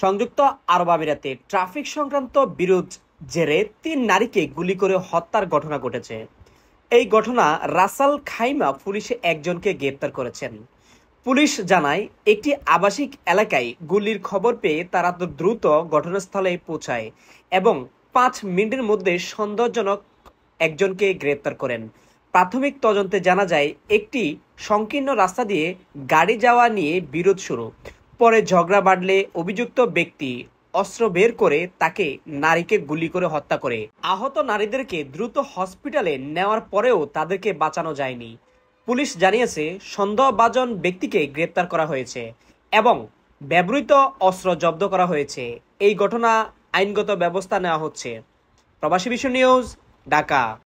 সংযুক্ত আরব আমিরাতে ট্রাফিক সংক্রান্ত বিরোধ জেরে ৩ নারীকে গুলি করে হত্যার ঘটনা ঘটেছে। এই ঘটনা রাসাল খাইমা পুলিশে একজনকে গ্রেপ্তার করেছেন। পুলিশ জানায়, একটি আবাসিক এলাকায় গুলির খবর পেয়ে তারা দ্রুত ঘটনাস্থলে পৌঁছায় এবং ৫ মিনিটের মধ্যে সন্দেহজনক একজনকে গ্রেপ্তার করেন। প্রাথমিক তদন্তে জানা যায়, একটি সংকীর্ণ রাস্তা দিয়ে গাড়ি যাওয়া নিয়ে বিরোধ শুরু। পরে ঝগড়া বাড়লে অভিযুক্ত ব্যক্তি অস্ত্র বের করে তাকে নারীকে গুলি করে হত্যা করে। আহত নারীদেরকে দ্রুত হসপিটালে নেওয়ার পরেও তাদেরকে বাঁচানো যায়নি। পুলিশ জানিয়েছে, সন্দেহভাজন ব্যক্তিকে গ্রেপ্তার করা হয়েছে এবং ব্যবহৃত অস্ত্র জব্দ করা হয়েছে। এই ঘটনা আইনগত ব্যবস্থা নেওয়া হচ্ছে। প্রবাসী বিশ্ব নিউজ, ঢাকা।